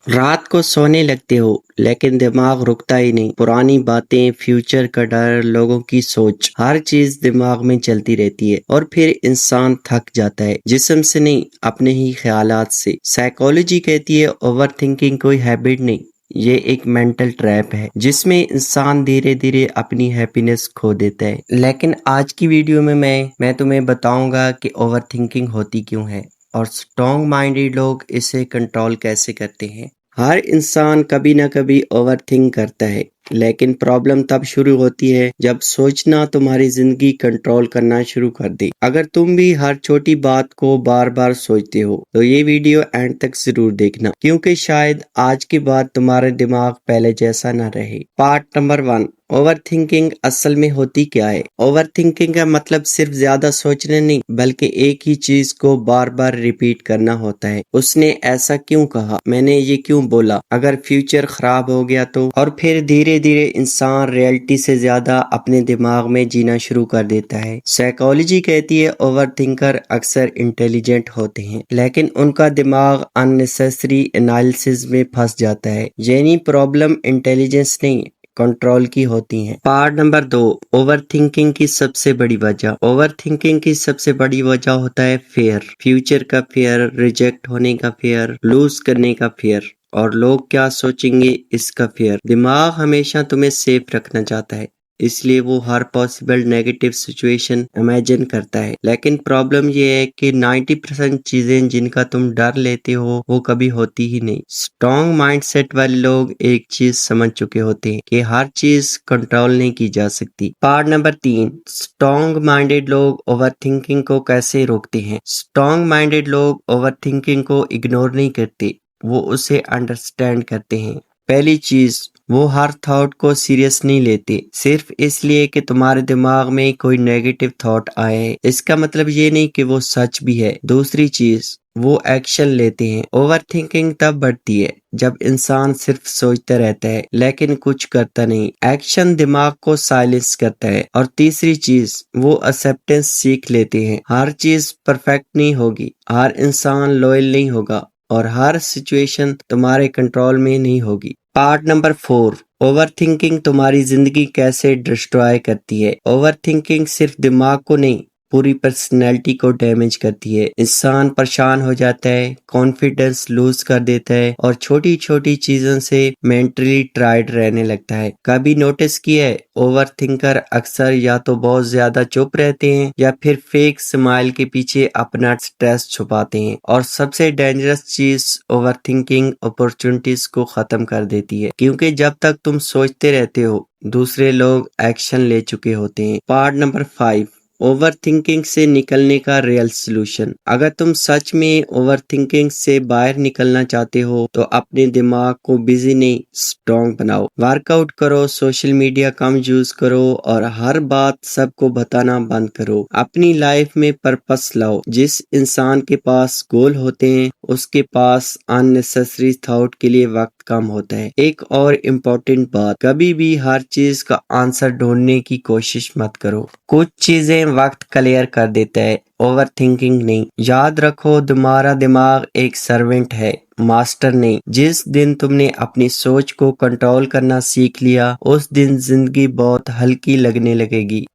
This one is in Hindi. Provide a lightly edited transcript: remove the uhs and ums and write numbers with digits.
रात को सोने लगते हो लेकिन दिमाग रुकता ही नहीं। पुरानी बातें, फ्यूचर का डर, लोगों की सोच, हर चीज दिमाग में चलती रहती है और फिर इंसान थक जाता है, जिस्म से नहीं अपने ही ख्यालात से। साइकोलॉजी कहती है ओवर थिंकिंग कोई हैबिट नहीं, ये एक मेंटल ट्रैप है जिसमें इंसान धीरे धीरे अपनी हैप्पीनेस खो देता है। लेकिन आज की वीडियो में मैं तुम्हें बताऊंगा कि ओवर थिंकिंग होती क्यों है और स्ट्रॉन्ग माइंडेड लोग इसे कंट्रोल कैसे करते हैं। हर इंसान कभी ना कभी ओवर थिंक करता है, लेकिन प्रॉब्लम तब शुरू होती है जब सोचना तुम्हारी जिंदगी कंट्रोल करना शुरू कर दे। अगर तुम भी हर छोटी बात को बार बार सोचते हो तो ये वीडियो एंड तक जरूर देखना, क्योंकि शायद आज के बाद तुम्हारा दिमाग पहले जैसा ना रहे। पार्ट नंबर 1, ओवर थिंकिंग असल में होती क्या है। ओवर थिंकिंग का मतलब सिर्फ ज्यादा सोचना नहीं, बल्कि एक ही चीज को बार बार रिपीट करना होता है। उसने ऐसा क्यों कहा, मैंने ये क्यों बोला, अगर फ्यूचर खराब हो गया तो। और फिर धीरे धीरे इंसान रियलिटी से ज्यादा अपने दिमाग में जीना शुरू कर देता है। साइकोलॉजी कहती है ओवर थिंकर अक्सर इंटेलिजेंट होते हैं, लेकिन उनका दिमाग अननेसेसरी एनालिसिस में फंस जाता है। यानी प्रॉब्लम इंटेलिजेंस नहीं, कंट्रोल की होती हैं। पार्ट नंबर 2, ओवर थिंकिंग की सबसे बड़ी वजह। ओवर थिंकिंग की सबसे बड़ी वजह होता है फेयर। फ्यूचर का फेयर, रिजेक्ट होने का फेयर, लूज करने का फेयर और लोग क्या सोचेंगे इसका फेयर। दिमाग हमेशा तुम्हें सेफ रखना चाहता है, इसलिए वो हर पॉसिबल नेगेटिव सिचुएशन इमेजिन करता है। लेकिन प्रॉब्लम ये है कि 90% चीजें जिनका तुम डर लेते हो वो कभी होती ही नहीं। स्ट्रॉन्ग माइंडसेट वाले लोग एक चीज समझ चुके होते हैं कि हर चीज कंट्रोल नहीं की जा सकती। पार्ट नंबर 3, स्ट्रॉन्ग माइंडेड लोग ओवर थिंकिंग को कैसे रोकते हैं। स्ट्रॉन्ग माइंडेड लोग ओवर थिंकिंग को इग्नोर नहीं करते, वो उसे अंडरस्टैंड करते हैं। पहली चीज, वो हर थॉट को सीरियस नहीं लेते सिर्फ इसलिए कि तुम्हारे दिमाग में कोई नेगेटिव थॉट आए। इसका मतलब ये नहीं कि वो सच भी है। दूसरी चीज, वो एक्शन लेते हैं। ओवर थिंकिंग तब बढ़ती है जब इंसान सिर्फ सोचता रहता है लेकिन कुछ करता नहीं। एक्शन दिमाग को साइलेंस करता है। और तीसरी चीज, वो एक्सेप्टेंस सीख लेते हैं। हर चीज परफेक्ट नहीं होगी, हर इंसान लॉयल नहीं होगा और हर सिचुएशन तुम्हारे कंट्रोल में नहीं होगी। पार्ट नंबर 4, ओवर थिंकिंग तुम्हारी जिंदगी कैसे डिस्ट्रॉय करती है। ओवर थिंकिंग सिर्फ दिमाग को नहीं, पूरी पर्सनैलिटी को डैमेज करती है। इंसान परेशान हो जाता है, कॉन्फिडेंस लूज कर देता है और छोटी छोटी चीजों से मेंटली टायर्ड रहने लगता है। कभी नोटिस किया है, ओवर थिंकर अक्सर या तो बहुत ज्यादा चुप रहते हैं या फिर फेक स्माइल के पीछे अपना स्ट्रेस छुपाते हैं। और सबसे डेंजरस चीज, ओवर थिंकिंग अपॉर्चुनिटीज को खत्म कर देती है, क्योंकि जब तक तुम सोचते रहते हो दूसरे लोग एक्शन ले चुके होते हैं। पार्ट नंबर 5, ओवर थिंकिंग से निकलने का रियल सोल्यूशन। अगर तुम सच में ओवर थिंकिंग से बाहर निकलना चाहते हो तो अपने दिमाग को बिजी नहीं, स्ट्रॉन्ग बनाओ। वर्कआउट करो, सोशल मीडिया कम यूज करो और हर बात सबको बताना बंद करो। अपनी लाइफ में पर्पस लाओ। जिस इंसान के पास गोल होते हैं उसके पास अननेसेसरी थॉट के लिए वक्त कम होता है। एक और इम्पोर्टेंट बात, कभी भी हर चीज का आंसर ढूंढने की कोशिश मत करो। कुछ चीजें वक्त क्लियर कर देता है, ओवर थिंकिंग नहीं। याद रखो, तुम्हारा दिमाग एक सर्वेंट है, मास्टर नहीं। जिस दिन तुमने अपनी सोच को कंट्रोल करना सीख लिया उस दिन जिंदगी बहुत हल्की लगने लगेगी।